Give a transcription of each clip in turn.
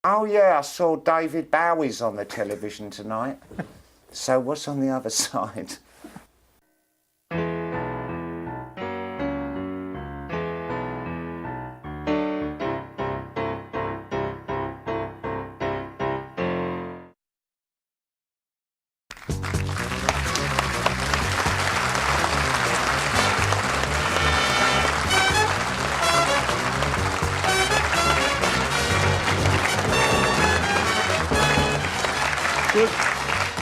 Oh yeah, I saw David Bowie's on the television tonight. So what's on the other side?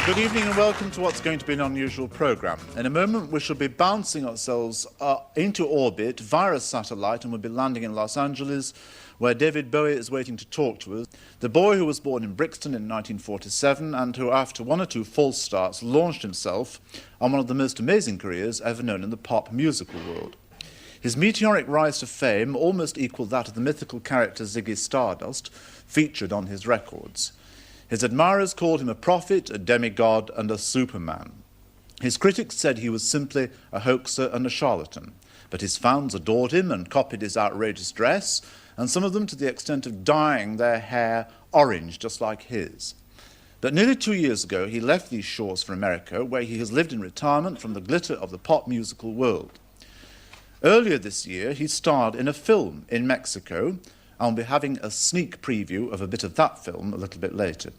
Good evening and welcome to what's going to be an unusual programme. In a moment we shall be bouncing ourselves into orbit via a satellite and we'll be landing in Los Angeles where David Bowie is waiting to talk to us. The boy who was born in Brixton in 1947 and who after one or two false starts launched himself on one of the most amazing careers ever known in the pop musical world. His meteoric rise to fame almost equalled that of the mythical character Ziggy Stardust featured on his records. His admirers called him a prophet, a demigod, and a superman. His critics said he was simply a hoaxer and a charlatan, but his fans adored him and copied his outrageous dress, and some of them to the extent of dyeing their hair orange, just like his. But nearly 2 years ago, he left these shores for America, where he has lived in retirement from the glitter of the pop musical world. Earlier this year, he starred in a film in Mexico, and we'll be having a sneak preview of a bit of that film a little bit later.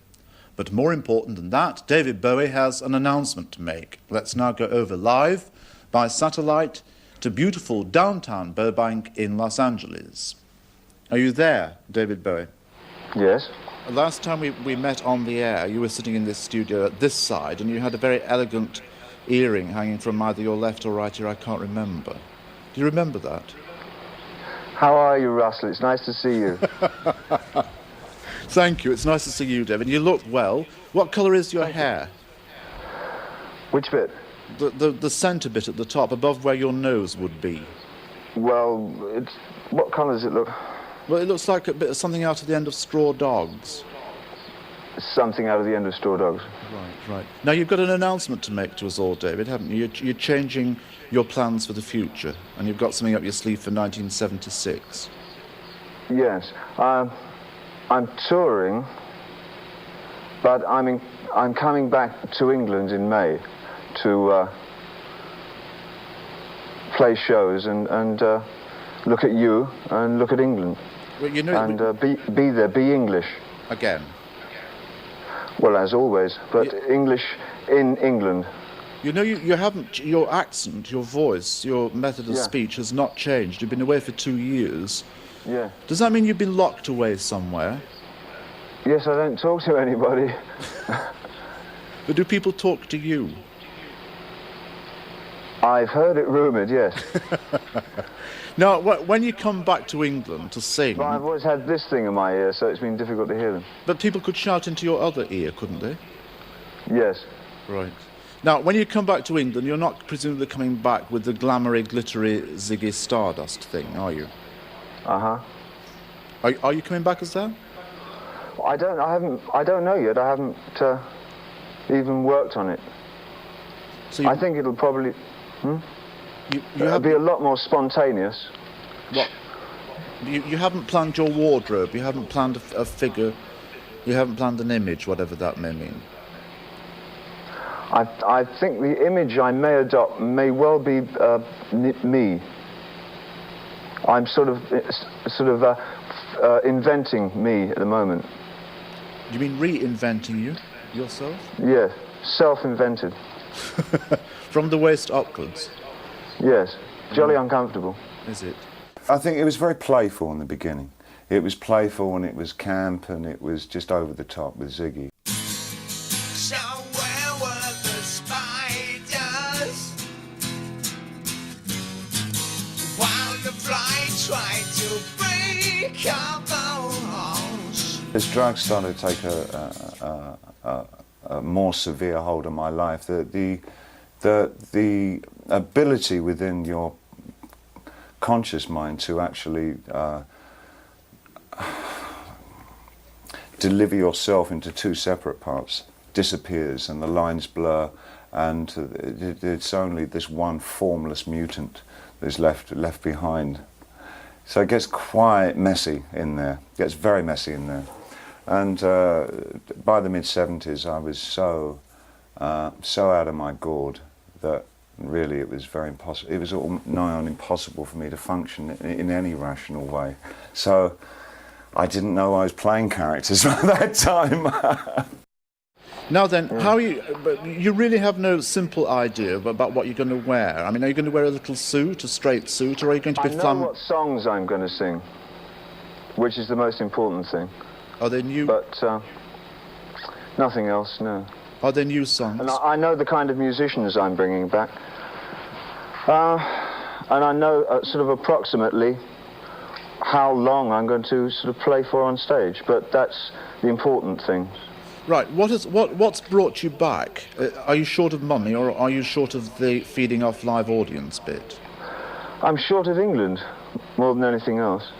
But more important than that, David Bowie has an announcement to make. Let's now go over live by satellite to beautiful downtown Burbank in Los Angeles. Are you there, David Bowie? Yes. Last time we met on the air, you were sitting in this studio at this side, and you had a very elegant earring hanging from either your left or right ear, I can't remember. Do you remember that? How are you, Russell? It's nice to see you. Thank you. It's nice to see you, David. You look well. What colour is your hair? Which bit? The centre bit at the top, above where your nose would be. Well, what colour does it look? Well, it looks like a bit of something out of the end of Straw Dogs. Something out of the end of Straw Dogs. Right. Now, you've got an announcement to make to us all, David, haven't you? You're changing your plans for the future, and you've got something up your sleeve for 1976. Yes. I'm touring, but I'm coming back to England in May to play shows and look at you and look at England. Well, you know, and be there, be English. Again. Well, as always, but English in England. You know, you haven't, your accent, your voice, your method of speech has not changed. You've been away for 2 years. Yeah. Does that mean you've been locked away somewhere? Yes, I don't talk to anybody. But do people talk to you? I've heard it rumoured, yes. Now, when you come back to England to sing... Well, I've always had this thing in my ear, so it's been difficult to hear them. But people could shout into your other ear, couldn't they? Yes. Right. Now, when you come back to England, you're not presumably coming back with the glamoury, glittery Ziggy Stardust thing, are you? Uh-huh. Are you coming back as that? I don't know yet. I haven't even worked on it. So I think it'll probably... It'll be a lot more spontaneous. What? You haven't planned your wardrobe, you haven't planned a figure, you haven't planned an image, whatever that may mean. I think the image I may adopt may well be me. I'm sort of inventing me at the moment. You mean reinventing yourself? Yes, self-invented. From the waist upwards? Yes, jolly uncomfortable. Is it? I think it was very playful in the beginning. It was playful and it was camp and it was just over the top with Ziggy. So where were the spiders while the fly tried to break our bones? As drugs started to take a more severe hold on my life, the ability within your conscious mind to actually deliver yourself into two separate parts disappears and the lines blur, and it's only this one formless mutant that's left behind. So it gets quite messy in there, gets very messy in there. And by the mid-70s, I was so out of my gourd that really it was very impossible. It was all nigh on impossible for me to function in any rational way. So I didn't know I was playing characters at that time. Now then, how you really have no simple idea about what you're going to wear? I mean, are you going to wear a little suit, a straight suit, or are you going to be I know what songs I'm going to sing, which is the most important thing. Are they new? But nothing else, no. Are they new songs? And I know the kind of musicians I'm bringing back. And I know sort of approximately how long I'm going to sort of play for on stage, but that's the important thing. Right, what's brought you back? Are you short of money, or are you short of the feeding off live audience bit? I'm short of England, more than anything else.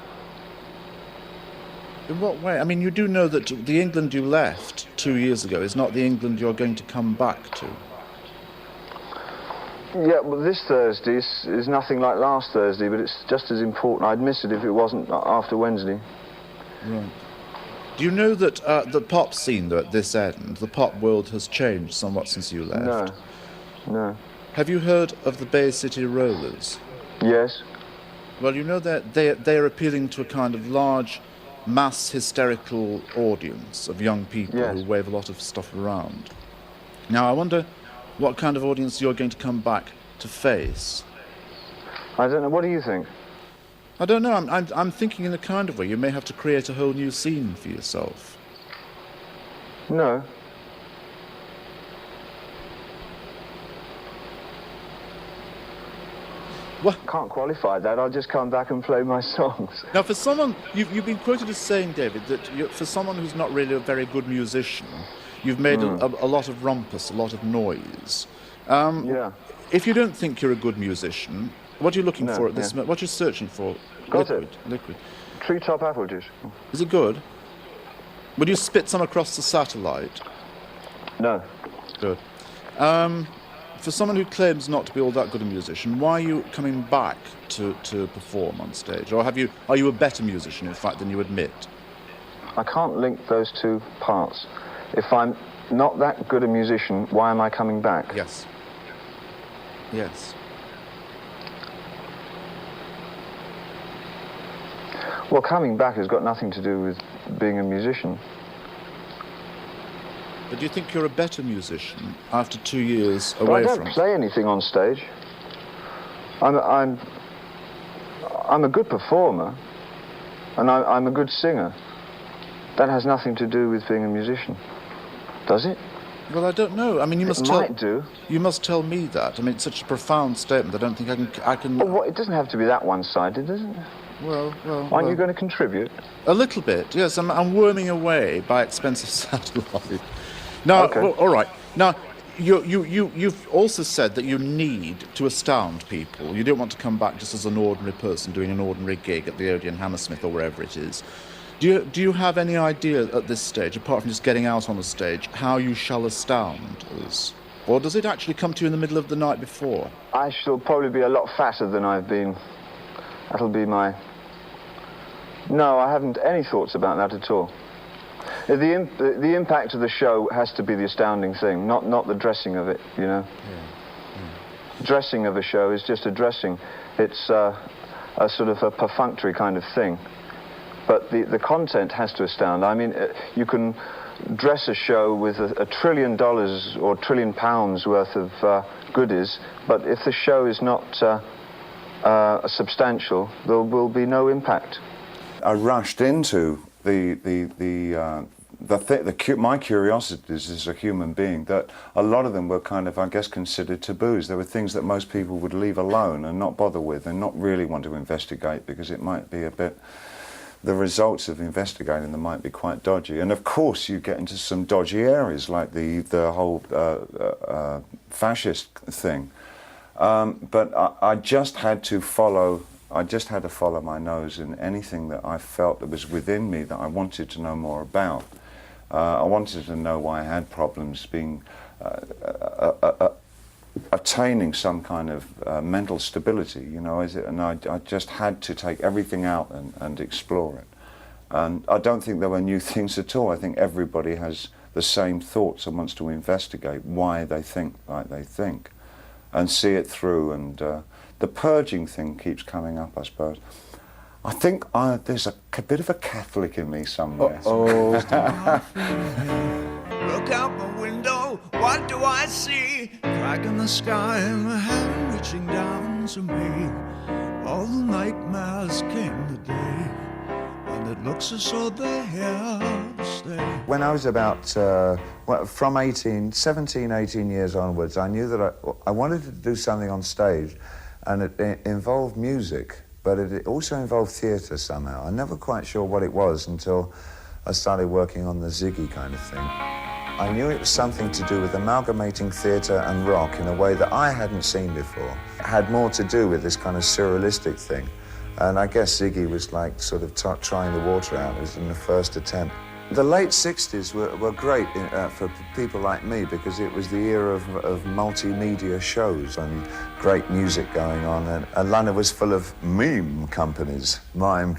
In what way? I mean, you do know that the England you left 2 years ago is not the England you're going to come back to. Yeah, well, this Thursday is nothing like last Thursday, but it's just as important. I'd miss it if it wasn't after Wednesday. Right. Do you know that the pop scene, though, at this end, the pop world has changed somewhat since you left? No. Have you heard of the Bay City Rollers? Yes. Well, you know that they're appealing to a kind of large, mass hysterical audience of young people who wave a lot of stuff around. Now, I wonder what kind of audience you're going to come back to face. I don't know. What do you think? I don't know. I'm thinking in a kind of way you may have to create a whole new scene for yourself. No. What? Can't qualify that. I'll just come back and play my songs. Now, for someone, you've been quoted as saying, David, that for someone who's not really a very good musician, you've made a lot of rumpus, a lot of noise. Yeah. If you don't think you're a good musician, what are you looking for at this moment? What are you searching for? Got Liquid. Treetop apple juice. Is it good? Would you spit some across the satellite? No. Good. For someone who claims not to be all that good a musician, why are you coming back to perform on stage? Or are you a better musician, in fact, than you admit? I can't link those two parts. If I'm not that good a musician, why am I coming back? Yes. Yes. Well, coming back has got nothing to do with being a musician. But do you think you're a better musician after 2 years away from it? I don't play anything on stage. I'm a good performer, and I'm a good singer. That has nothing to do with being a musician, does it? Well, I don't know. I mean, you must You must tell me that. I mean, it's such a profound statement. I don't think I can. Well, it doesn't have to be that one-sided, does it? Well. Aren't you going to contribute? A little bit, yes. I'm worming away by expensive satellite. Now, okay. Well, all right. Now, you've also said that you need to astound people. You don't want to come back just as an ordinary person doing an ordinary gig at the Odeon Hammersmith or wherever it is. Do you have any idea at this stage, apart from just getting out on the stage, how you shall astound us? Or does it actually come to you in the middle of the night before? I shall probably be a lot fatter than I've been. That'll be my... No, I haven't any thoughts about that at all. The impact of the show has to be the astounding thing, not the dressing of it, you know. Yeah. Dressing of a show is just a dressing. It's a sort of a perfunctory kind of thing. But the content has to astound. I mean, you can dress a show with $1 trillion or £1 trillion worth of goodies, but if the show is not substantial, there will be no impact. I rushed into my curiosities as a human being, that a lot of them were kind of, I guess, considered taboos. There were things that most people would leave alone and not bother with and not really want to investigate because it might be a bit... The results of investigating them might be quite dodgy. And of course you get into some dodgy areas like the whole fascist thing. But I just had to follow my nose in anything that I felt that was within me that I wanted to know more about. I wanted to know why I had problems being attaining some kind of mental stability, you know, and I just had to take everything out and explore it. And I don't think there were new things at all. I think everybody has the same thoughts and wants to investigate why they think like they think and see it through. And the purging thing keeps coming up, I suppose. I think there's a bit of a Catholic in me somewhere. Look out the window, what do I see? Crack in the sky and a hand reaching down to me. All the nightmares came today, and it looks as though they're here to stay. When I was about, from 17, 18 years onwards, I knew that I wanted to do something on stage, and it involved music, but it also involved theatre somehow. I'm never quite sure what it was until I started working on the Ziggy kind of thing. I knew it was something to do with amalgamating theatre and rock in a way that I hadn't seen before. It had more to do with this kind of surrealistic thing. And I guess Ziggy was like sort of trying the water out. It was in the first attempt. The late 60s were great for people like me because it was the era of multimedia shows and great music going on. And London was full of mime companies. In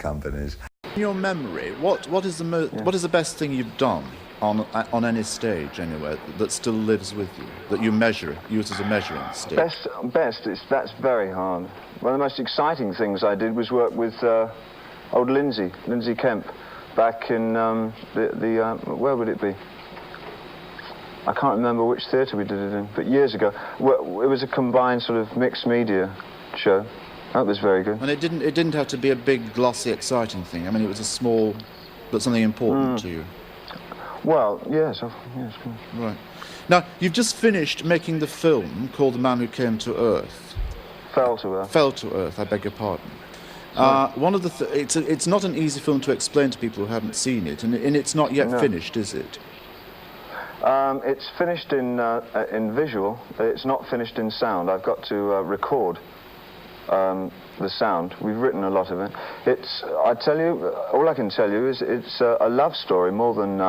your memory, what is the best thing you've done on any stage anywhere that still lives with you, that you use as a measuring stick? That's very hard. One of the most exciting things I did was work with old Lindsay Kemp, back in where would it be? I can't remember which theatre we did it in, but years ago. It was a combined sort of mixed media show. That was very good. And it didn't have to be a big, glossy, exciting thing. I mean, it was a small, but something important to you. Well, yes. Right. Now, you've just finished making the film called The Man Who Came to Earth. Fell to Earth. Fell to Earth, I beg your pardon. One of the it's not an easy film to explain to people who haven't seen it, and it's not yet finished, is it? It's finished in visual. It's not finished in sound. I've got to record the sound. We've written a lot of it. All I can tell you is it's a love story more than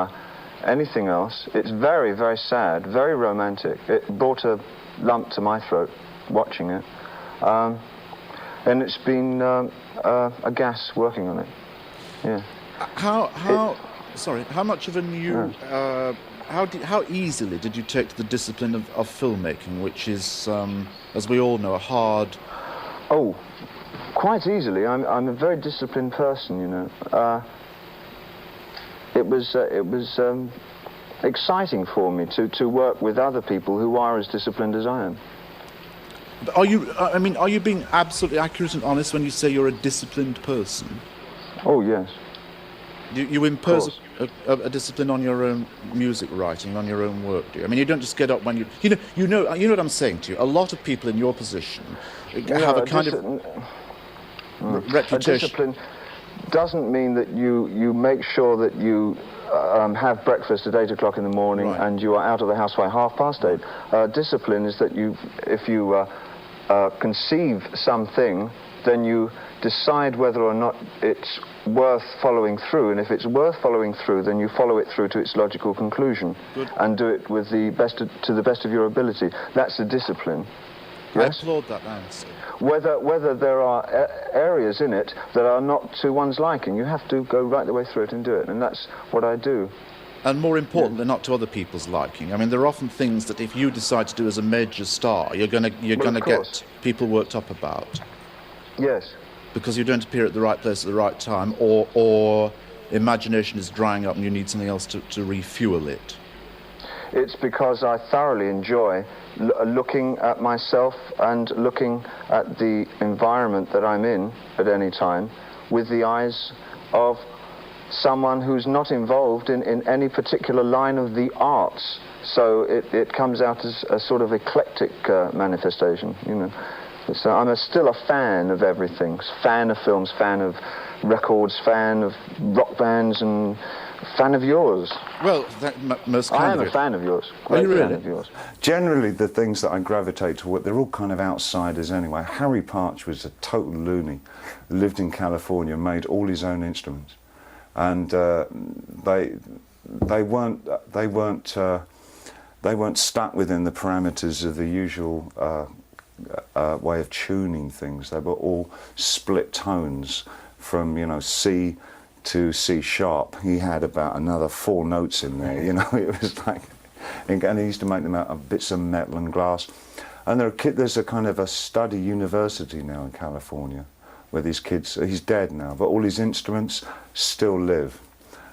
anything else. It's very, very sad, very romantic. It brought a lump to my throat watching it. And it's been a gas working on it. Yeah. How much of a new... How easily did you take to the discipline of filmmaking, which is, as we all know, a hard... Oh, quite easily. I'm a very disciplined person, you know. It was exciting for me to work with other people who are as disciplined as I am. Are you being absolutely accurate and honest when you say you're a disciplined person? Oh, yes. You impose a discipline on your own music writing, on your own work, do you? I mean, you don't just get up when you know what I'm saying to you. A lot of people in your position have a kind of reputation. A discipline doesn't mean that you make sure that you have breakfast at 8 o'clock in the morning and you are out of the house by 8:30. Discipline is that if you conceive something, then you decide whether or not it's worth following through, and if it's worth following through, then you follow it through to its logical conclusion. Good. And do it with to the best of your ability. That's the discipline. Yes? I applaud that answer. Whether there are areas in it that are not to one's liking, you have to go right the way through it and do it, and that's what I do. And more importantly, not to other people's liking. I mean, there are often things that if you decide to do as a major star, you're going to get people worked up about. Yes. Because you don't appear at the right place at the right time, or imagination is drying up and you need something else to refuel it. It's because I thoroughly enjoy looking at myself and looking at the environment that I'm in at any time with the eyes of someone who's not involved in any particular line of the arts. So it comes out as a sort of eclectic manifestation, you know. So I'm still a fan of everything. Fan of films, fan of records, fan of rock bands, and fan of yours. Well, most kind I of am a fan of yours. Are you really? Fan of yours. Generally, the things that I gravitate toward, they're all kind of outsiders anyway. Harry Partch was a total loony, lived in California, made all his own instruments, and they weren't stuck within the parameters of the usual way of tuning things. They were all split tones from, you know, C to C sharp. He had about another 4 notes in there, you know. It was like, and he used to make them out of bits of metal and glass. And there's a kind of a study university now in California, where these kids, he's dead now, but all his instruments still live.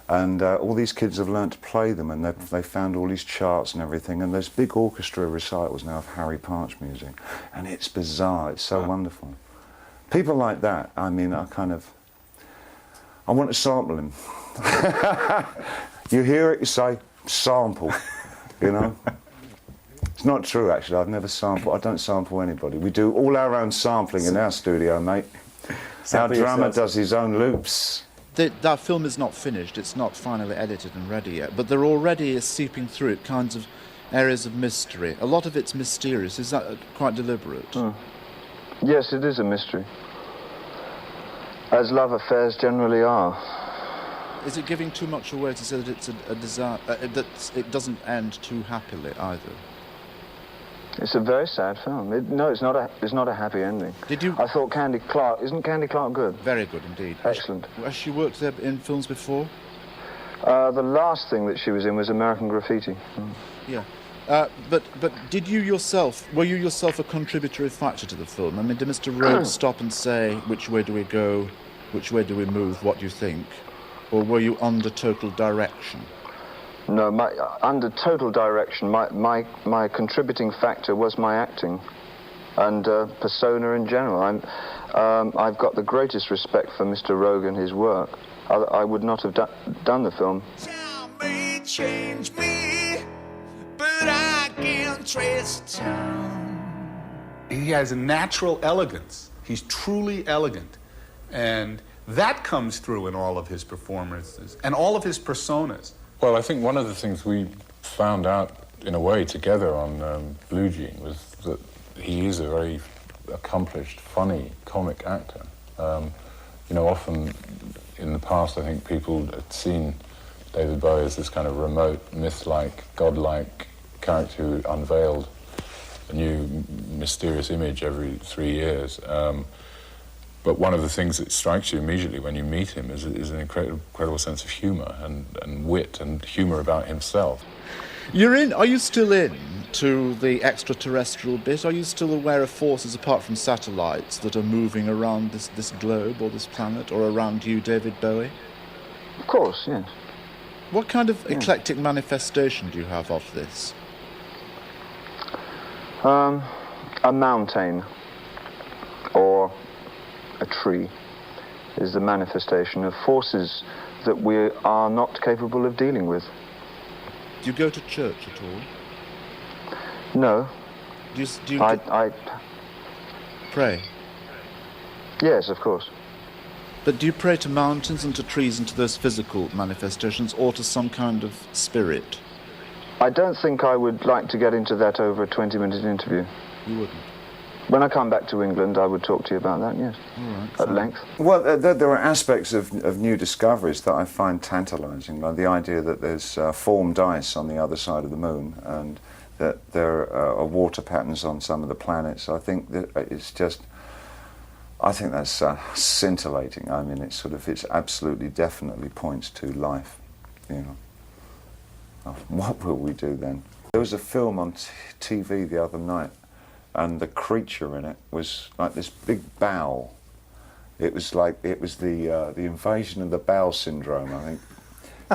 And all these kids have learnt to play them, and they found all these charts and everything, and there's big orchestra recitals now of Harry Partch music, and it's bizarre, it's so wonderful. People like that, I mean, I want to sample him. You hear it, you say, sample, you know? It's not true, actually. I don't sample anybody. We do all our own sampling in our studio, mate. Our drummer does his own loops. That film is not finished, it's not finally edited and ready yet, but there already is seeping through it kinds of areas of mystery. A lot of it's mysterious. Is that quite deliberate? Yes, it is a mystery. As love affairs generally are. Is it giving too much away to say that it's a desire, that it doesn't end too happily either? It's a very sad film. No, it's not a happy ending. I thought Candy Clark, isn't Candy Clark good? Very good indeed. Excellent. Has she worked there in films before? The last thing that she was in was American Graffiti. Yeah. But were you yourself a contributory factor to the film? I mean, did Mr. Rhodes stop and say, which way do we go, which way do we move, what do you think? Or were you under total direction? No, under total direction, my contributing factor was my acting and persona in general. I've got the greatest respect for Mr. Rogue and his work. I would not have done the film. Time may change me, but I can't trace time. He has a natural elegance. He's truly elegant. And that comes through in all of his performances and all of his personas. Well, I think one of the things we found out, in a way, together on Blue Jean was that he is a very accomplished, funny, comic actor. You know, often in the past, I think people had seen David Bowie as this kind of remote, myth-like, godlike character who unveiled a new mysterious image every 3 years. But one of the things that strikes you immediately when you meet him is an incredible sense of humour and wit and humour about himself. Are you still in to the extraterrestrial bit? Are you still aware of forces apart from satellites that are moving around this globe or this planet or around you, David Bowie? Of course, yes. What kind of eclectic manifestation do you have of this? A mountain or a tree is the manifestation of forces that we are not capable of dealing with. Do you go to church at all? No. Do you I pray? Yes, of course. But do you pray to mountains and to trees and to those physical manifestations, or to some kind of spirit? I don't think I would like to get into that over a 20-minute interview. You wouldn't? When I come back to England, I would talk to you about that, yes. All right, at length. Well, there are aspects of new discoveries that I find tantalising, like the idea that there's formed ice on the other side of the moon, and that there are water patterns on some of the planets. I think that I think that's scintillating. I mean, it's absolutely, definitely points to life, you know. What will we do then? There was a film on TV the other night, and the creature in it was like this big bowel. It was the invasion of the bowel syndrome, I think.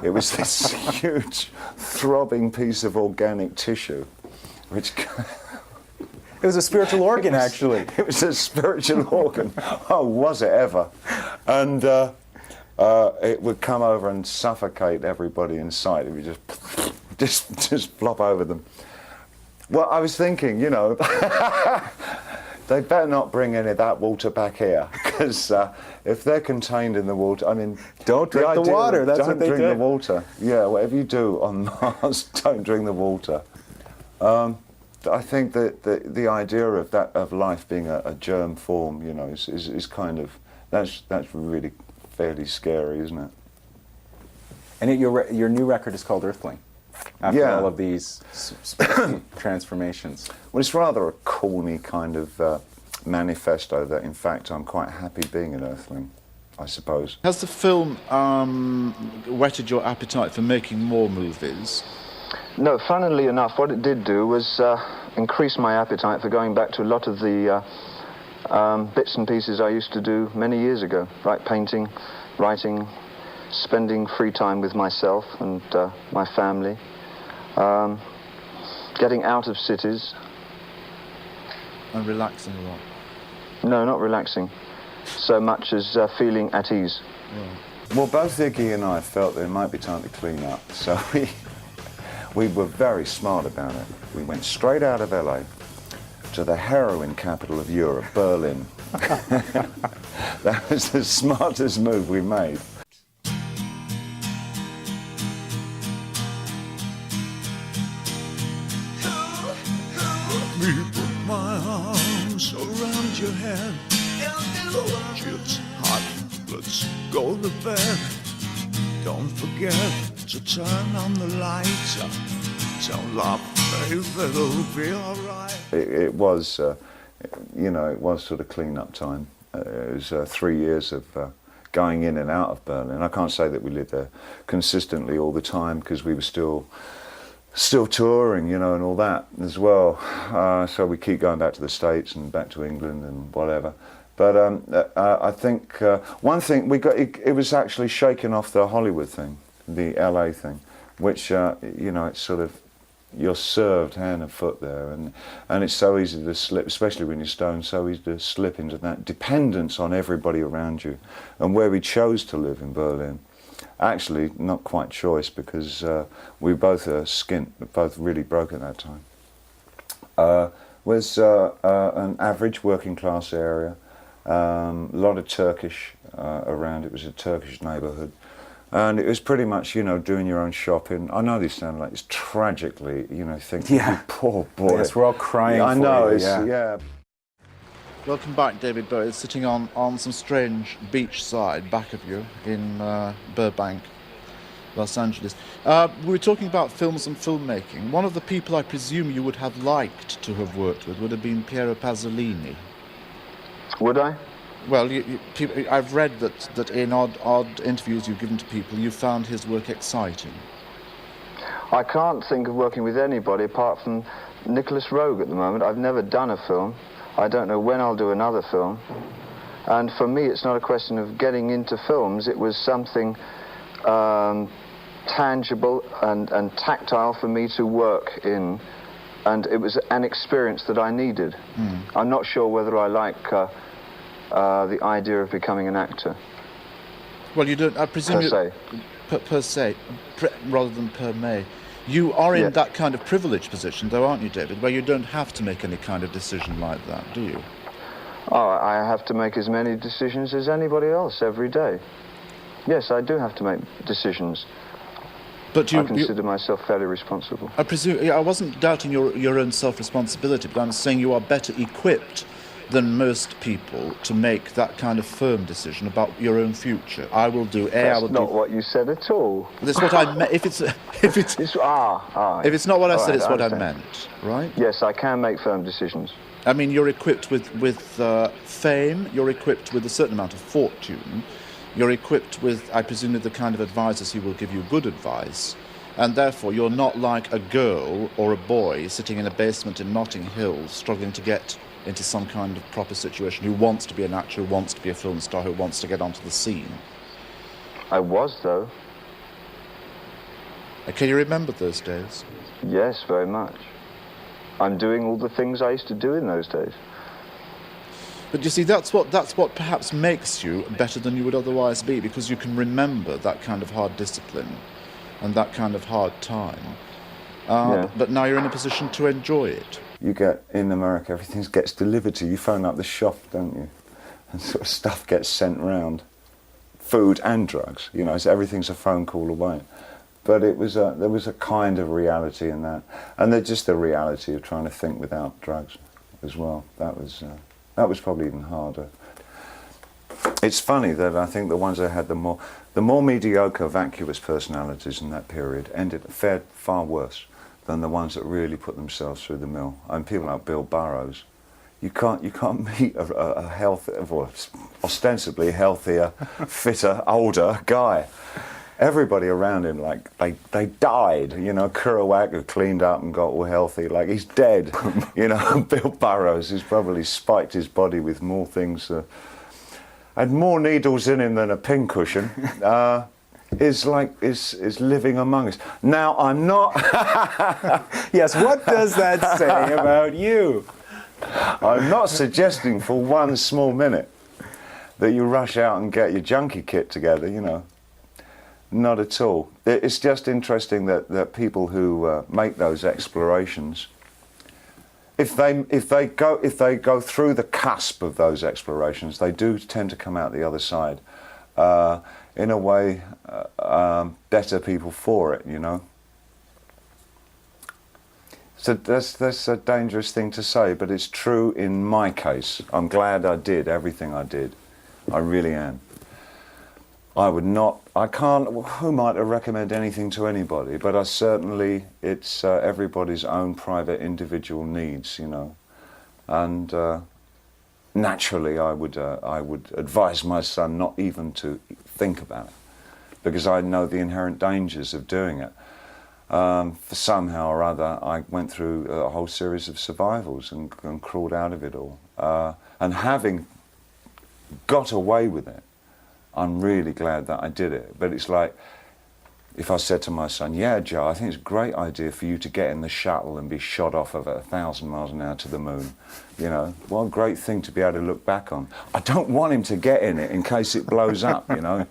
It was this huge, throbbing piece of organic tissue, which... It was a spiritual organ, actually. It was a spiritual organ. Oh, was it ever? And it would come over and suffocate everybody in sight. It would just flop over them. Well, I was thinking, you know, they better not bring any of that water back here, because if they're contained in the water, I mean... Don't drink the water, that's what they do. Don't drink the water. Yeah, whatever you do on Mars, don't drink the water. I think that the idea of life being a germ form, you know, is kind of... That's really fairly scary, isn't it? And your new record is called Earthling. After all of these transformations. Well, it's rather a corny kind of manifesto that, in fact, I'm quite happy being an Earthling. I suppose. Has the film whetted your appetite for making more movies? No, funnily enough, what it did do was increase my appetite for going back to a lot of the bits and pieces I used to do many years ago, like painting, writing, spending free time with myself and my family, getting out of cities. And relaxing a lot? No, not relaxing, so much as feeling at ease. Yeah. Well, both Ziggy and I felt that it might be time to clean up, so we were very smart about it. We went straight out of LA to the heroin capital of Europe, Berlin. That was the smartest move we made. Me put my arms around your head. Chips hot, let's go to bed. Don't forget to turn on the lights. Tell love, babe, it'll be alright. It was, you know, it was sort of clean-up time. It was 3 years of going in and out of Berlin. I can't say that we lived there consistently all the time because we were still touring, you know, and all that as well. So we keep going back to the States and back to England and whatever. But I think one thing we got, it was actually shaking off the Hollywood thing, the LA thing, which you know, it's sort of, you're served hand and foot there, and it's so easy to slip, especially when you're stoned, so easy to slip into that dependence on everybody around you. And where we chose to live in Berlin, actually not quite choice, because we both are skint, both really broke at that time, was an average working class area, a lot of Turkish around. It was a Turkish neighbourhood. And it was pretty much, you know, doing your own shopping. I know these sound like it's tragically, you know, thinking, yeah, poor boy. Yes, we're all crying. Yeah, I know, you, it's, yeah. yeah. Welcome back, David Bowie, sitting on some strange beach side back of you in Burbank, Los Angeles. We were talking about films and filmmaking. One of the people I presume you would have liked to have worked with would have been Piero Pasolini. Would I? Well, I've read that in odd interviews you've given to people, you found his work exciting. I can't think of working with anybody apart from Nicholas Roeg at the moment. I've never done a film. I don't know when I'll do another film. And for me, it's not a question of getting into films. It was something tangible and tactile for me to work in. And it was an experience that I needed. I'm not sure whether I like the idea of becoming an actor. Well, you don't, I presume... Per se, rather than per me. You are in that kind of privileged position, though, aren't you, David, where you don't have to make any kind of decision like that, do you? Oh, I have to make as many decisions as anybody else every day. Yes, I do have to make decisions. But I consider myself fairly responsible. I presume, I wasn't doubting your own self-responsibility, but I'm saying you are better equipped than most people to make that kind of firm decision about your own future. I will do A. That's I will do. That's not what you said at all. That's what I meant. If it's not what I said, it's what I meant, right? Yes, I can make firm decisions. I mean, you're equipped with fame. You're equipped with a certain amount of fortune. You're equipped with, I presume, the kind of advisors who will give you good advice, and therefore you're not like a girl or a boy sitting in a basement in Notting Hill struggling to get into some kind of proper situation, who wants to be an actor, who wants to be a film star, who wants to get onto the scene. I was, though. Can you remember those days? Yes, very much. I'm doing all the things I used to do in those days. But you see, that's what perhaps makes you better than you would otherwise be, because you can remember that kind of hard discipline and that kind of hard time. But now you're in a position to enjoy it. You get, in America, everything gets delivered to you. You phone up the shop, don't you? And sort of stuff gets sent round. Food and drugs, you know, so everything's a phone call away. But there was a kind of reality in that. And there's just the reality of trying to think without drugs as well. That was probably even harder. It's funny that I think the ones that had the more mediocre, vacuous personalities in that period fared far worse than the ones that really put themselves through the mill. And people like Bill Burroughs, you can't meet a healthy, well, ostensibly healthier, fitter, older guy. Everybody around him, like, they died, you know. Kerouac, who cleaned up and got all healthy, like, he's dead. You know, Bill Burroughs, who's probably spiked his body with more things, had more needles in him than a pincushion, is living among us. Now, I'm not... Yes, what does that say about you? I'm not suggesting for one small minute that you rush out and get your junkie kit together, you know. Not at all. It's just interesting that people who make those explorations, if they go through the cusp of those explorations, they do tend to come out the other side, in a way, better people for it, you know. So that's a dangerous thing to say, but it's true in my case. I'm glad I did everything I did. I really am. I can't, who might I recommend anything to anybody, but I certainly, it's everybody's own private individual needs, you know. And naturally I would advise my son not even to think about it, because I know the inherent dangers of doing it. For somehow or other, I went through a whole series of survivals and crawled out of it all. And having got away with it, I'm really glad that I did it. But it's like, if I said to my son, yeah, Joe, I think it's a great idea for you to get in the shuttle and be shot off at 1,000 miles an hour to the moon. You know, what a great thing to be able to look back on. I don't want him to get in it in case it blows up, you know.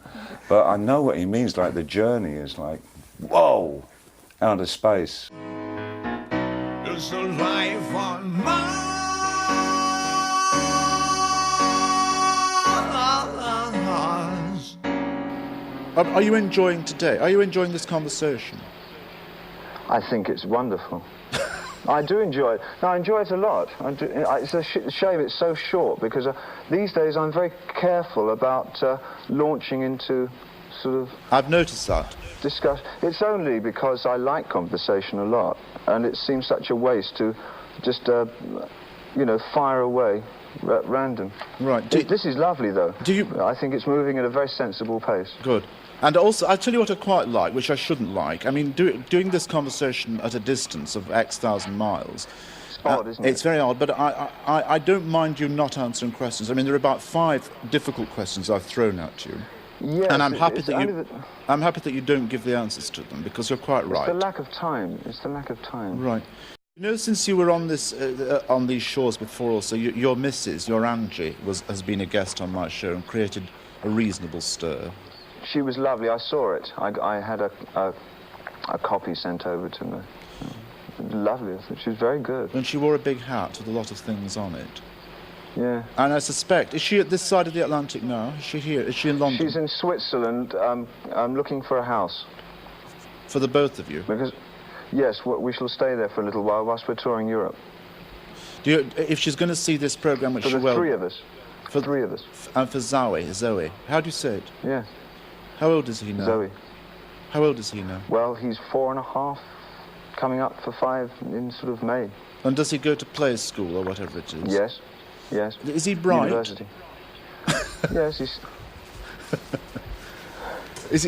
But I know what he means, like the journey is like, whoa, out of space. It's a life on Mars. Are you enjoying today? Are you enjoying this conversation? I think it's wonderful. I do enjoy it. No, I enjoy it a lot. It's a shame it's so short, because these days I'm very careful about launching into sort of... I've noticed that. Discuss. It's only because I like conversation a lot, and it seems such a waste to just, you know, fire away at random. Right. This is lovely, though. Do you... I think it's moving at a very sensible pace. Good. And also, I'll tell you what I quite like, which I shouldn't like. I mean, doing this conversation at a distance of X thousand miles... It's odd, isn't it? It's very odd, but I don't mind you not answering questions. I mean, there are about 5 difficult questions I've thrown at you. Yes, and I'm happy that you don't give the answers to them, because you're quite right. It's the lack of time. It's the lack of time. Right. You know, since you were on this on these shows before, also your missus, your Angie, has been a guest on my show and created a reasonable stir. She was lovely. I saw it. I had a copy sent over to me. Lovely. She was very good. And she wore a big hat with a lot of things on it. Yeah. And I suspect, is she at this side of the Atlantic now? Is she here? Is she in London? She's in Switzerland. I'm looking for a house. For the both of you? Because, yes, we shall stay there for a little while whilst we're touring Europe. If she's going to see this programme, which she will... For the 3 of us. For 3 of us. And for Zoe. How do you say it? Yeah. How old is he now? Zoe. How old is he now? Well, he's 4.5, coming up for 5 in sort of May. And does he go to play school or whatever it is? Yes. Yes. Is he bright? University. Yes, he's...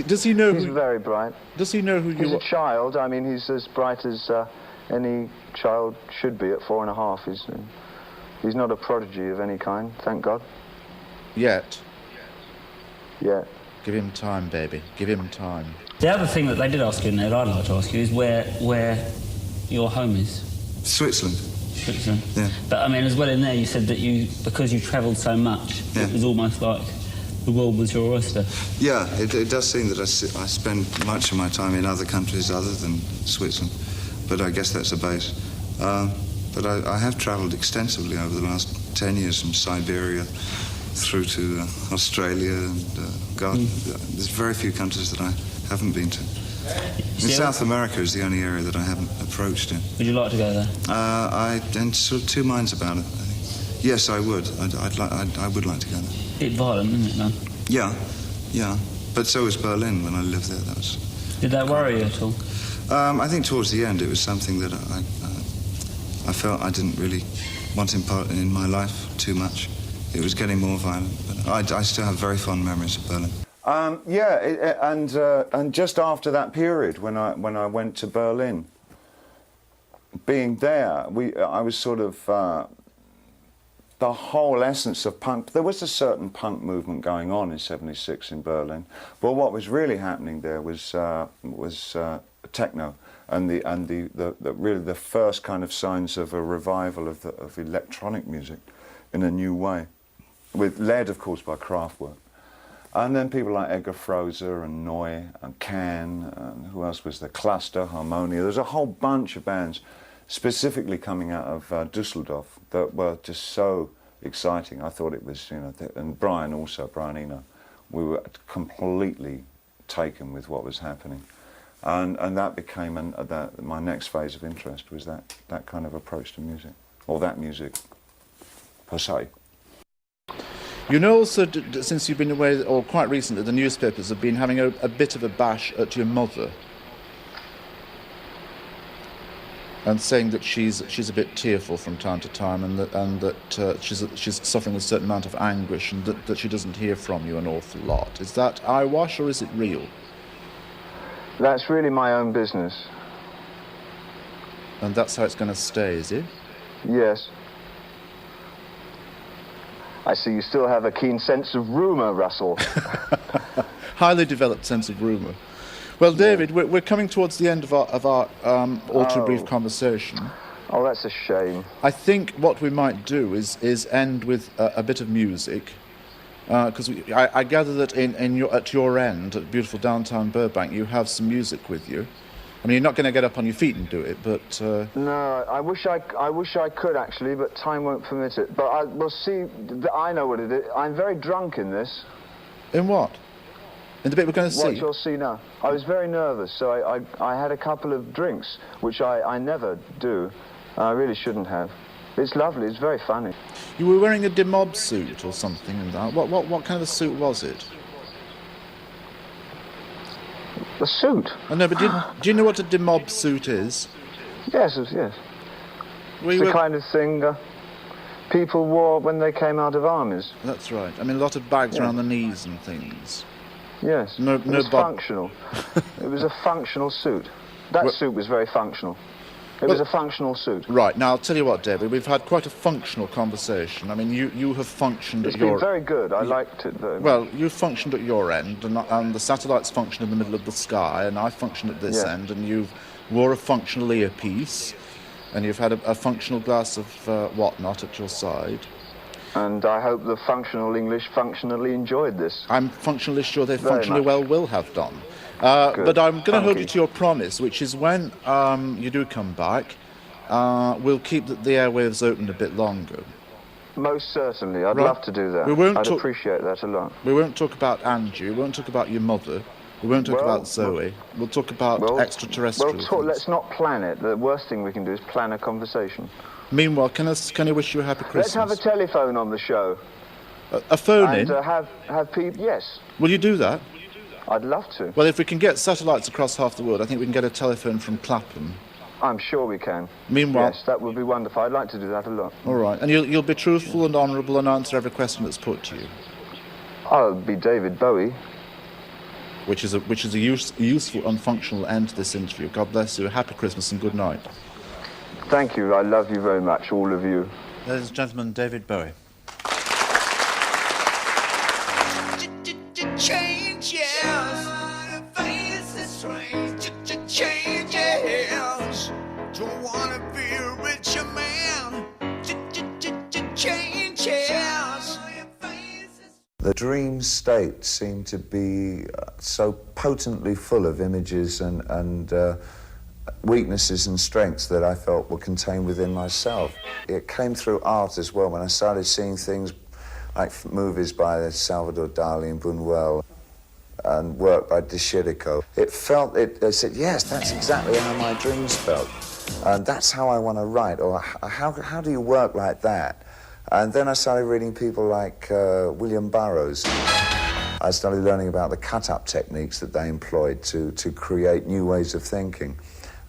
Does he know He's very bright. Does he know who you are? He's a child. I mean, he's as bright as any child should be at 4.5. He's not a prodigy of any kind, thank God. Yet? Yeah. Give him time, baby. Give him time. The other thing that they did ask you, and that I'd like to ask you, is where your home is. Switzerland. Switzerland. Yeah. But I mean, as well in there, you said that because you travelled so much, yeah, it was almost like the world was your oyster. Yeah, it does seem that I spend much of my time in other countries other than Switzerland, but I guess that's a base. But I have travelled extensively over the last 10 years, from Siberia through to Australia, and there's very few countries that I haven't been to. South America is the only area that I haven't approached in. Would you like to go there? I'm in sort of 2 minds about it, I think. Yes, I would. I would like to go there. A bit violent, isn't it, man? Yeah. But so was Berlin when I lived there. Did that worry you at all? I think towards the end it was something that I felt I didn't really want in my life too much. It was getting more violent, but I still have very fond memories of Berlin. And just after that period, when I went to Berlin, being there, I was sort of the whole essence of punk. There was a certain punk movement going on in '76 in Berlin, but what was really happening there was techno, and really the first kind of signs of a revival of electronic music in a new way, led of course by Kraftwerk. And then people like Edgar Froese and Neu and Can, and who else was there? Cluster, Harmonia. There's a whole bunch of bands specifically coming out of Düsseldorf that were just so exciting. I thought it was, and Brian Eno, we were completely taken with what was happening. And that became my next phase of interest, was that kind of approach to music, or that music per se. You know, also, since you've been away, or quite recently, the newspapers have been having a bit of a bash at your mother, and saying that she's a bit tearful from time to time, and that she's suffering a certain amount of anguish, and that she doesn't hear from you an awful lot. Is that eyewash, or is it real? That's really my own business. And that's how it's going to stay, is it? Yes. I see you still have a keen sense of rumour, Russell. Highly developed sense of rumour. Well, David, we're coming towards the end of our all too brief conversation. Oh, that's a shame. I think what we might do is end with a bit of music, because I gather that at your end, at beautiful downtown Burbank, you have some music with you. I mean, you're not going to get up on your feet and do it, but... No, I wish I could, actually, but time won't permit it. But we'll see. I know what it is. I'm very drunk in this. In what? In the bit we're going to see? What you'll see now. I was very nervous, so I had a couple of drinks, which I never do. I really shouldn't have. It's lovely. It's very funny. You were wearing a demob suit or something in that. What kind of a suit was it? A suit? I know, but do you know what a demob suit is? Yes. It's the kind of thing people wore when they came out of armies. That's right. I mean, a lot of bags around the knees and things. Yes. It was functional. It was a functional suit. That suit was very functional. It was a functional suit. Right. Now, I'll tell you what, David, we've had quite a functional conversation. I mean, you have functioned at your... It's been very good. I liked it very much. Well, you've functioned at your end, and the satellites function in the middle of the sky, and I function at this end, and you've wore a functional earpiece, and you've had a functional glass of whatnot at your side. And I hope the functional English functionally enjoyed this. I'm functionally sure they functionally well will have done. But I'm going to hold you to your promise, which is when you do come back, we'll keep the airwaves open a bit longer. Most certainly. I'd love to do that. I'd appreciate that a lot. We won't talk about Andrew. We won't talk about your mother. We won't talk about Zoe. We'll talk about extraterrestrial things. Let's not plan it. The worst thing we can do is plan a conversation. Meanwhile, can I wish you a happy Christmas? Let's have a telephone on the show. A phone in? And have people... Yes. Will you do that? I'd love to. Well, if we can get satellites across half the world, I think we can get a telephone from Clapham. I'm sure we can. Meanwhile... Yes, that would be wonderful. I'd like to do that a lot. All right. And you'll be truthful and honourable and answer every question that's put to you? I'll be David Bowie. Which is a useful and functional end to this interview. God bless you. Happy Christmas and good night. Thank you. I love you very much, all of you. Ladies and gentlemen, David Bowie. The dream state seemed to be so potently full of images and weaknesses and strengths that I felt were contained within myself. It came through art as well when I started seeing things like movies by Salvador Dali and Buñuel and work by De Chirico. I said, yes, that's exactly how my dreams felt. And that's how I want to write, or how do you work like that? And then I started reading people like William Burroughs. I started learning about the cut-up techniques that they employed to create new ways of thinking.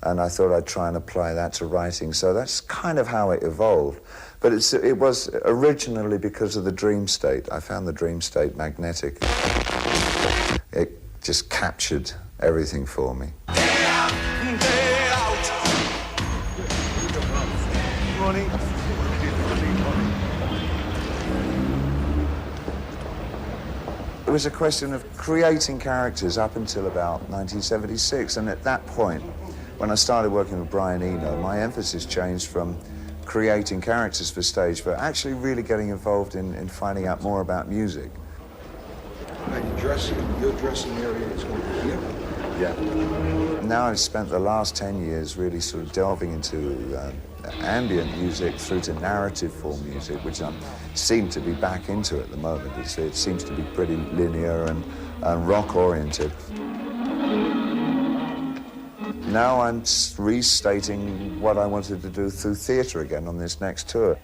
and I thought I'd try and apply that to writing. So that's kind of how it evolved. But it was originally because of the dream state. I found the dream state magnetic. It just captured everything for me. Day out, day out. Good morning. It was a question of creating characters up until about 1976, and at that point, when I started working with Brian Eno, my emphasis changed from creating characters for stage, but actually really getting involved in finding out more about music. Your dressing area is going to be here? Yeah. Now I've spent the last 10 years really sort of delving into ambient music through to narrative form music, which I seem to be back into at the moment. It seems to be pretty linear and rock-oriented. Now I'm restating what I wanted to do through theatre again on this next tour.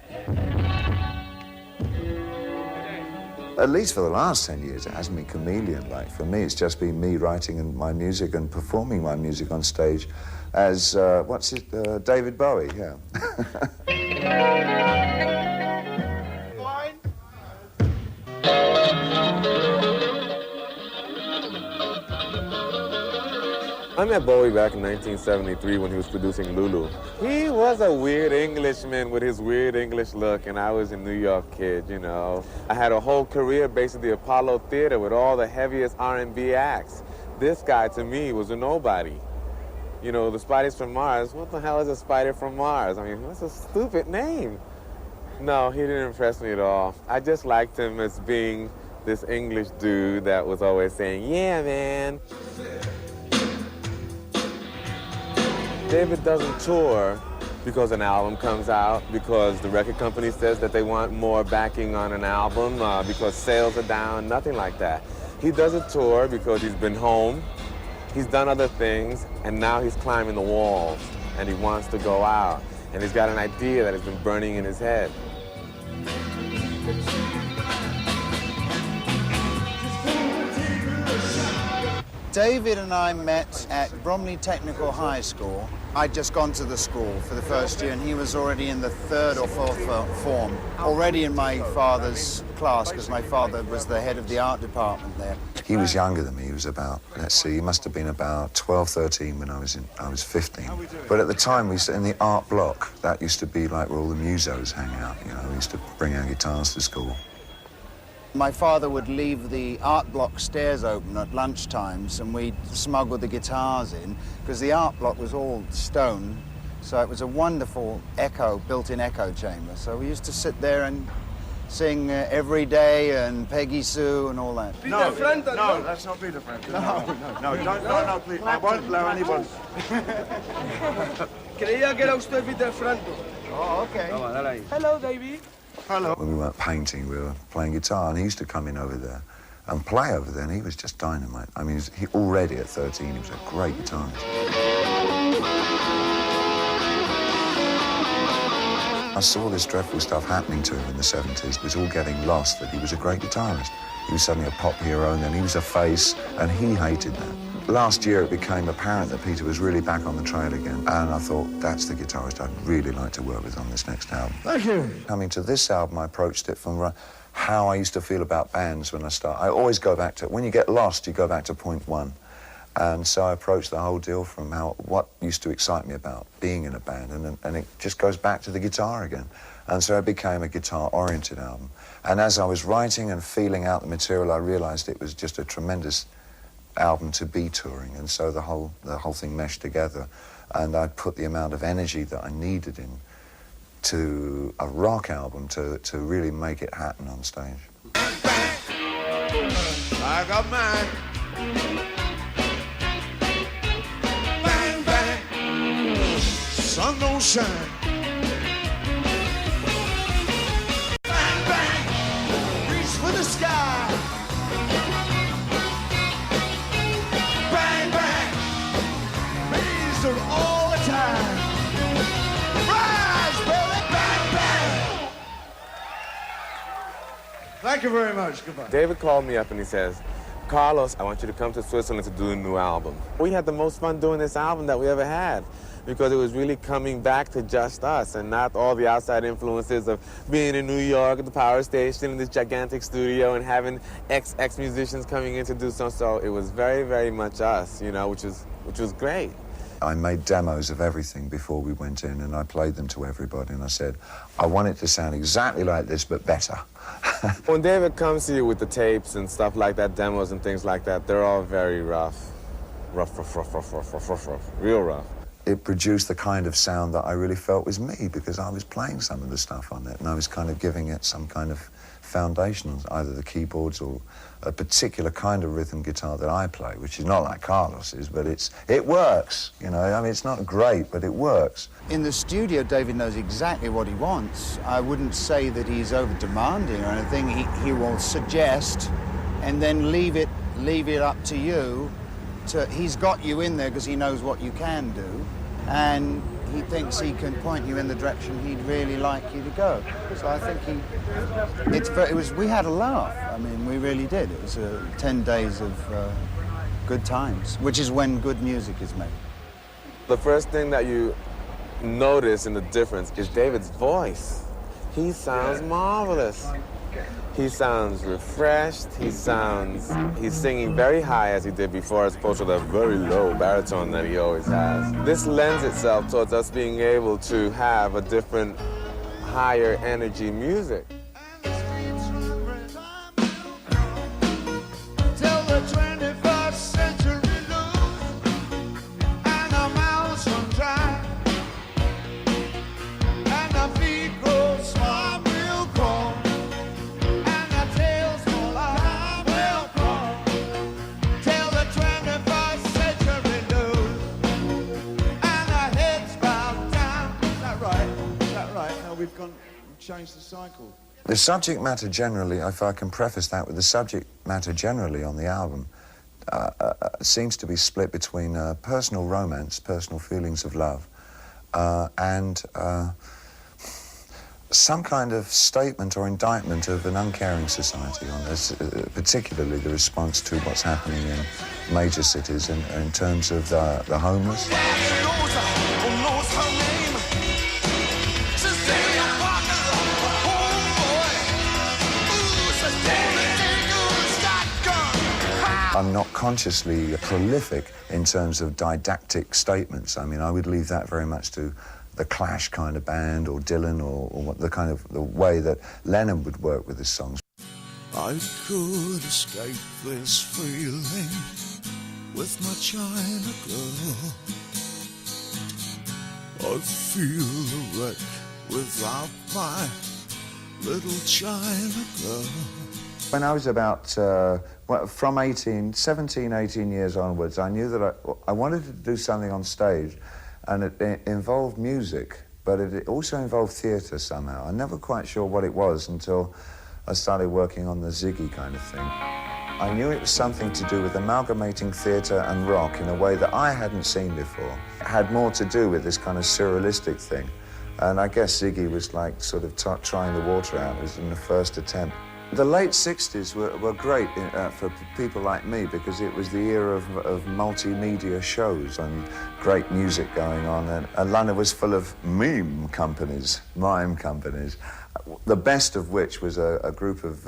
At least for the last 10 years, it hasn't been chameleon-like. For me, it's just been me writing my music and performing my music on stage as, David Bowie, yeah. I met Bowie back in 1973 when he was producing Lulu. He was a weird Englishman with his weird English look, and I was a New York kid, you know. I had a whole career based at the Apollo Theater with all the heaviest R&B acts. This guy, to me, was a nobody. You know, the Spiders from Mars, what the hell is a spider from Mars? I mean, that's a stupid name. No, he didn't impress me at all. I just liked him as being this English dude that was always saying, yeah, man. David doesn't tour because an album comes out, because the record company says that they want more backing on an album, because sales are down, nothing like that. He does a tour because he's been home, he's done other things, and now he's climbing the walls, and he wants to go out, and he's got an idea that has been burning in his head. David and I met at Bromley Technical High School. I'd just gone to the school for the first year, and he was already in the third or fourth form, already in my father's class, because my father was the head of the art department there. He was younger than me. He was about, let's see, he must have been about 12, 13 when I was 15. But at the time, we used to, in the art block, that used to be like where all the musos hang out, you know. We used to bring our guitars to school. My father would leave the art block stairs open at lunch times, and we'd smuggle the guitars in, because the art block was all stone, so it was a wonderful built-in echo chamber. So we used to sit there and sing Every Day and Peggy Sue and all that. No, that's not Peter Frampton. No, please. I won't allow anyone. Creía que era usted Peter Frampton. Oh, okay. Hello, David. Hello. When we weren't painting, we were playing guitar, and he used to come in over there and play over there, and he was just dynamite. I mean, he already at 13, he was a great guitarist. I saw this dreadful stuff happening to him in the 70s. It was all getting lost, that he was a great guitarist. He was suddenly a pop hero, and then he was a face, and he hated that. Last year, it became apparent that Peter was really back on the trail again, and I thought, that's the guitarist I'd really like to work with on this next album. Thank you. Coming to this album, I approached it from how I used to feel about bands when I start. I always go back to, when you get lost, you go back to point one. And so I approached the whole deal from what used to excite me about being in a band, and it just goes back to the guitar again. And so it became a guitar-oriented album. And as I was writing and feeling out the material, I realized it was just a tremendous album to be touring, and so the whole thing meshed together, and I put the amount of energy that I needed in to a rock album to really make it happen on stage. I got mine. Bang, bang. Sun don't shine. Bang, bang. Reach for the sky. All the time. Rise, baby, bang, bang. Thank you very much. Goodbye. David called me up and he says, Carlos, I want you to come to Switzerland to do a new album. We had the most fun doing this album that we ever had. because it was really coming back to just us and not all the outside influences of being in New York at the power station in this gigantic studio and having ex musicians coming in to do so. So it was very, very much us, you know, which was great. I made demos of everything before we went in, and I played them to everybody, and I said, I want it to sound exactly like this, but better. When David comes to you with the tapes and stuff like that, demos and things like that, they're all very rough. Rough, real rough. It produced the kind of sound that I really felt was me, because I was playing some of the stuff on it, and I was kind of giving it some kind of foundation, either the keyboards or a particular kind of rhythm guitar that I play, which is not like Carlos's, but it works, you know. I mean, it's not great, but it works. In the studio, David knows exactly what he wants. I wouldn't say that he's over-demanding or anything. He will suggest and then leave it up to you. He's got you in there because he knows what you can do, and he thinks he can point you in the direction he'd really like you to go. So I think we had a laugh. I mean, we really did. It was 10 days of good times, which is when good music is made. The first thing that you notice in the difference is David's voice. He sounds marvelous. He sounds refreshed. He's singing very high as he did before, as opposed to the very low baritone that he always has. This lends itself towards us being able to have a different, higher energy music. Change the cycle. The subject matter generally, if I can preface that with the subject matter generally on the album, seems to be split between personal romance, personal feelings of love, and some kind of statement or indictment of an uncaring society on this, particularly the response to what's happening in major cities in terms of the homeless. I'm not consciously prolific in terms of didactic statements. I mean, I would leave that very much to the Clash kind of band, or Dylan, or the way that Lennon would work with his songs. I could escape this feeling with my China girl. I feel a wreck without my little China girl. When I was about, from 17, 18 years onwards, I knew that I wanted to do something on stage, and it involved music, but it also involved theatre somehow. I'm never quite sure what it was until I started working on the Ziggy kind of thing. I knew it was something to do with amalgamating theatre and rock in a way that I hadn't seen before. It had more to do with this kind of surrealistic thing, and I guess Ziggy was like sort of trying the water out. It was in the first attempt. The late 60s were great for people like me, because it was the era of multimedia shows and great music going on, and London was full of mime companies, the best of which was a group of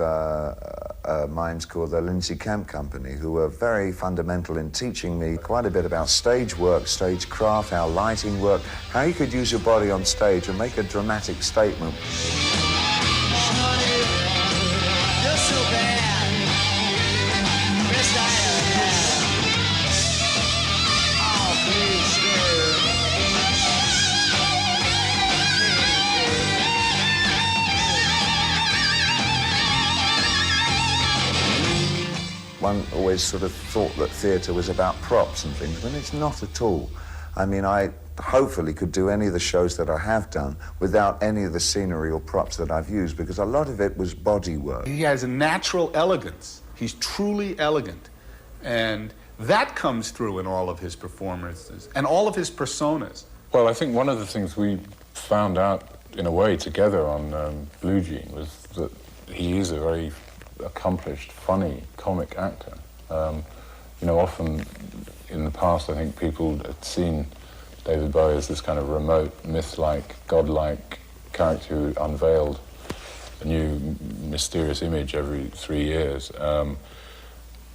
mimes called the Lindsay Kemp Company, who were very fundamental in teaching me quite a bit about stage work, stage craft, how lighting worked, how you could use your body on stage and make a dramatic statement. One always sort of thought that theatre was about props and things, but it's not at all. I mean, I hopefully could do any of the shows that I have done without any of the scenery or props that I've used, because a lot of it was body work. He has a natural elegance. He's truly elegant. And that comes through in all of his performances and all of his personas. Well, I think one of the things we found out, in a way, together on Blue Jean was that he is a very accomplished, funny, comic actor. You know, often in the past, I think people had seen David Bowie as this kind of remote, myth-like, godlike character who unveiled a new mysterious image every 3 years.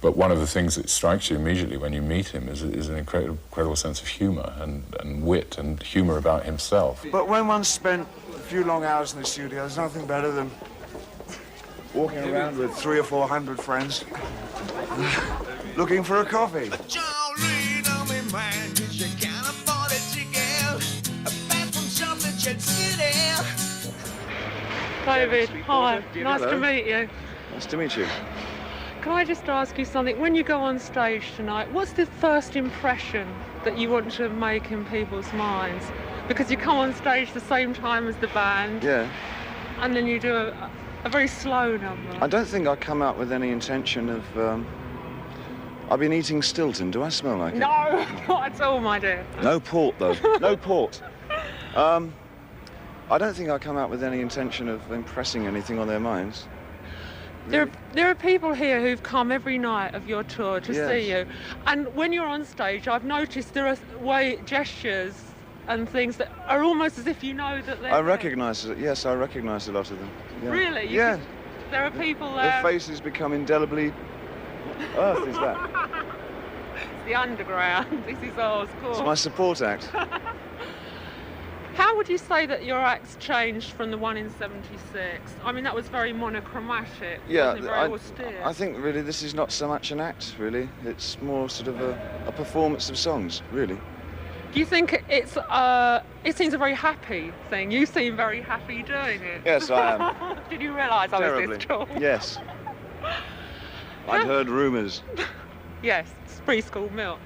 But one of the things that strikes you immediately when you meet him is an incredible sense of humour and wit and humour about himself. But when one's spent a few long hours in the studio, there's nothing better than walking around with 300 or 400 friends looking for a coffee. David, hi. Nice Hello. to meet you. Nice to meet you. Can I just ask you something? When you go on stage tonight, what's the first impression that you want to make in people's minds? Because you come on stage the same time as the band. Yeah. And then you do a very slow number. I don't think I come out with any intention of... I've been eating Stilton. Do I smell like it? No, not at all, my dear. No port, though. No port. I don't think I come out with any intention of impressing anything on their minds. There are people here who've come every night of your tour to Yes. see you. And when you're on stage, I've noticed there are gestures and things that are almost as if you know that they're I there. recognise it. Yes, I recognise a lot of them. Yeah. Really? Yeah. There are people Their there. faces become indelibly... What earth is that? It's the underground. This is ours, of course. It's my support act. How would you say that your act's changed from the one in '76? I mean, that was very monochromatic, Yeah, wasn't it? Very austere. I think really this is not so much an act, really. It's more sort of a performance of songs, really. Do you think it seems a very happy thing? You seem very happy doing it. Yes, I am. Did you realise I was this tall? Yes. I'd heard rumours. Yes, it's preschool milk.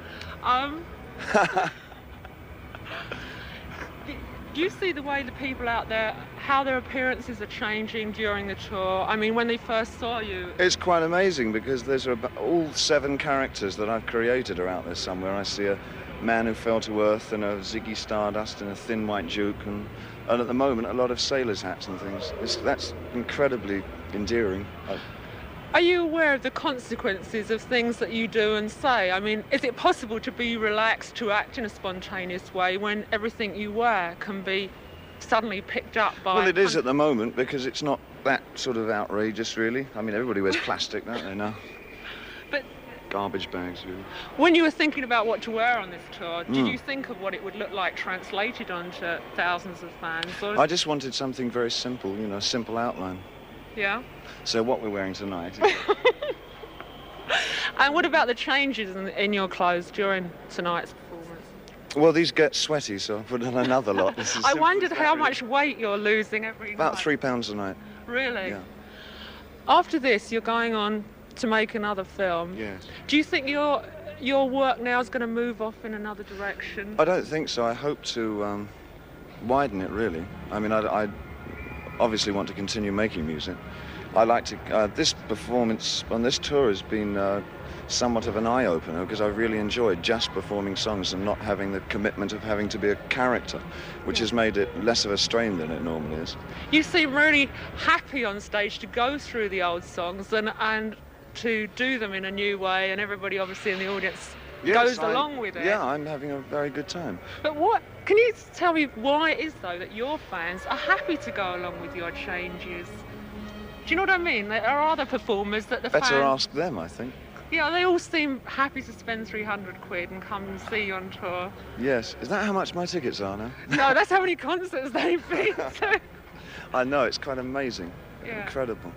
Do you see the way the people out there, how their appearances are changing during the tour? I mean, when they first saw you... It's quite amazing because there's all 7 characters that I've created are out there somewhere. I see a man who fell to earth and a Ziggy Stardust and a thin white Duke and at the moment a lot of sailors' hats and things. That's incredibly endearing. Are you aware of the consequences of things that you do and say? I mean, is it possible to be relaxed, to act in a spontaneous way when everything you wear can be suddenly picked up by... Well, it is at the moment because it's not that sort of outrageous, really. I mean, everybody wears plastic, don't they, now? But garbage bags, really. when you were thinking about what to wear on this tour, did you think of what it would look like translated onto thousands of fans? Or... I just wanted something very simple, you know, a simple outline. Yeah? So what we're wearing tonight... And what about the changes in your clothes during tonight's performance? Well, these get sweaty, so I put on another lot. This is I simple wondered as how that, much weight you're losing every About night. £3 a night. Really? Yeah. After this, you're going on to make another film. Yes. Do you think your work now is going to move off in another direction? I don't think so. I hope to widen it, really. I mean, I obviously want to continue making music. I like to... this performance on this tour has been somewhat of an eye-opener because I really enjoyed just performing songs and not having the commitment of having to be a character, which has made it less of a strain than it normally is. You seem really happy on stage to go through the old songs and to do them in a new way, and everybody obviously in the audience goes along with it. Yeah, I'm having a very good time. But can you tell me why it is, though, that your fans are happy to go along with your changes? Do you know what I mean? There are other performers that the fans... Better ask them, I think. Yeah, they all seem happy to spend 300 quid and come and see you on tour. Yes. Is that how much my tickets are now? No, that's how many concerts they've been to. I know, it's quite amazing. Yeah. Incredible.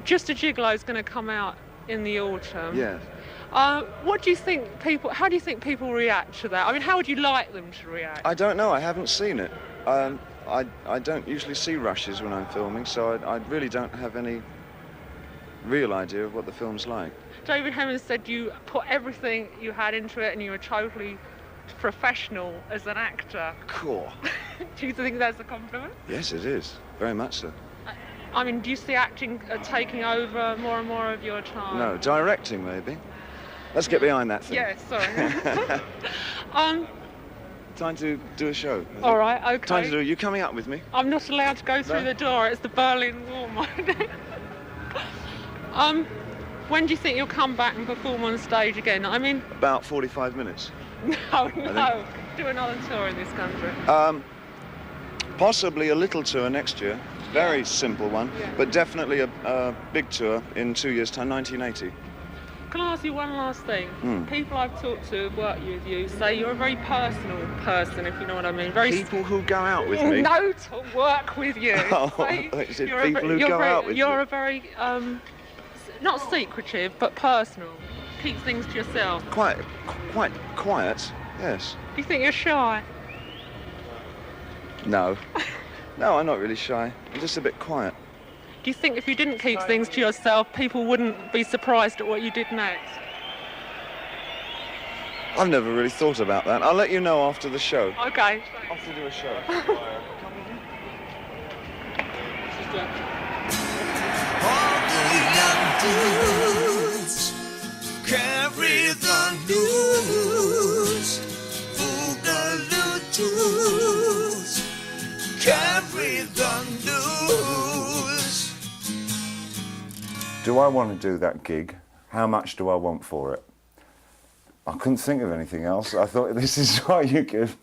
Just a Gigolo is going to come out in the autumn. Yes. What do you think how do you think people react to that? I mean, how would you like them to react? I don't know, I haven't seen it. I don't usually see rushes when I'm filming, so I really don't have any real idea of what the film's like. David Hemmings said you put everything you had into it and you were totally professional as an actor. Cool. Do you think that's a compliment? Yes, it is. Very much so. I mean, do you see acting taking over more and more of your time? No, directing maybe. Let's get behind that thing. Yeah, sorry. Time to do a show. All right, okay. Time to do... You coming up with me? I'm not allowed to go through the door. It's the Berlin Wall, When do you think you'll come back and perform on stage again? I mean... About 45 minutes. No. Do another tour in this country. Possibly a little tour next year. Very simple one, but definitely a big tour in 2 years' time, 1980. Can I ask you one last thing? People I've talked to who work with you say you're a very personal person, if you know what I mean. People who go out with me? No, to work with you. Is it people who go out with you? You're a very, not secretive, but personal. Keep things to yourself. Quite quiet, yes. Do you think you're shy? No. No, I'm not really shy. I'm just a bit quiet. Do you think if you didn't keep things to yourself, people wouldn't be surprised at what you did next? I've never really thought about that. I'll let you know after the show. Okay. Off to do a show. Carry the news, Boogaloo-toos. Carry the news. Do I want to do that gig? How much do I want for it? I couldn't think of anything else. I thought, this is why you give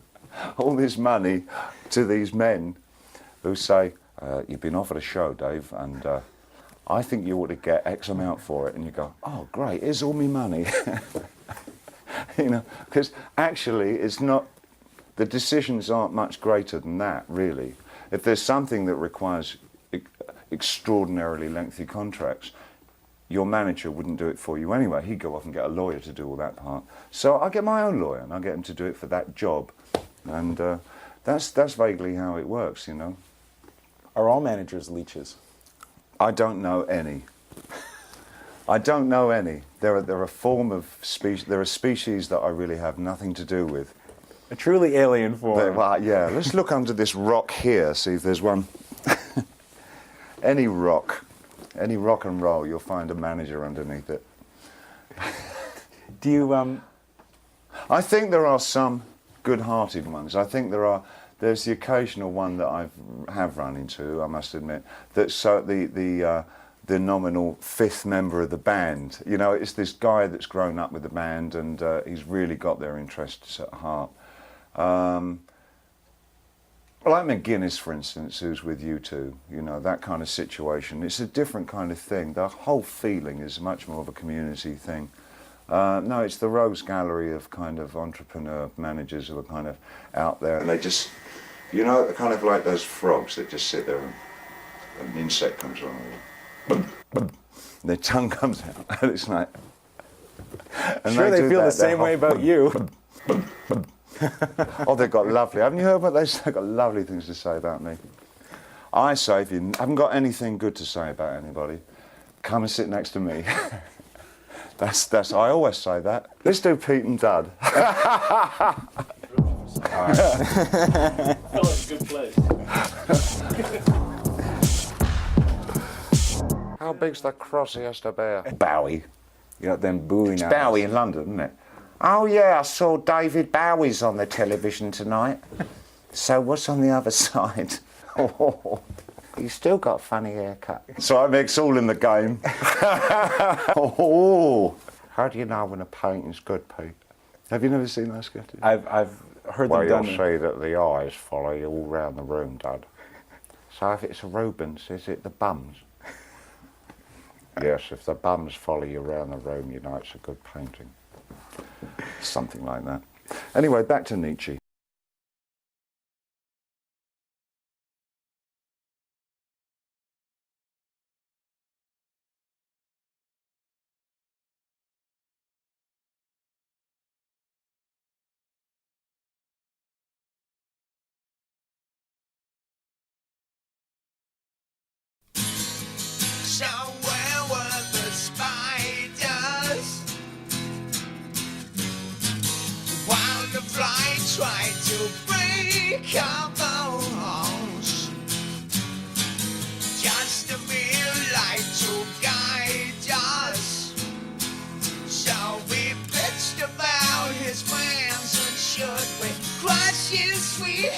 all this money to these men who say, you've been offered a show, Dave, and I think you ought to get X amount for it. And you go, oh, great, here's all my money. You know, because actually it's not, the decisions aren't much greater than that, really. If there's something that requires extraordinarily lengthy contracts, your manager wouldn't do it for you anyway. He'd go off and get a lawyer to do all that part. So I get my own lawyer and I get him to do it for that job. And that's vaguely how it works, you know. Are all managers leeches? I don't know any. I don't know any. There are a form of species. There are species that I really have nothing to do with. A truly alien form. Yeah. Let's look under this rock here. See if there's one. Any rock and roll, you'll find a manager underneath it. Do you? I think there are some good-hearted ones. I think there's the occasional one that I have run into, I must admit, that's the nominal fifth member of the band. You know, it's this guy that's grown up with the band and he's really got their interests at heart. Like McGuinness, for instance, who's with U2, you know, that kind of situation. It's a different kind of thing. The whole feeling is much more of a community thing. No, it's the rogues gallery of kind of entrepreneur managers who are kind of out there. And they just, you know, kind of like those frogs that just sit there and an insect comes along and their tongue comes out. And it's like... And sure, they feel the same way about you. Oh, they've got lovely... Haven't you heard what they say? They've got lovely things to say about me. I say, if you haven't got anything good to say about anybody, come and sit next to me. That's. I always say that. Let's do Pete and Dud. Good place. How big's the cross he has to bear? Bowie. You know, then Bowie now. It's Bowie in London, isn't it? Oh yeah, I saw David Bowie's on the television tonight. So what's on the other side? Oh, you still got a funny haircut. So I mix all in the game. Oh, how do you know when a painting's good, Pete? Have you never seen those sketches? I've heard them done. Well, you'll see that the eyes follow you all round the room, Dad. So if it's a Rubens, is it the bums? Yes, if the bums follow you around the room, you know it's a good painting. Something like that. Anyway, back to Nietzsche. So where were the spiders while the fly tried to break our bones? Just a mere light to guide us. So we bitched about his plans, and should we crush his sweet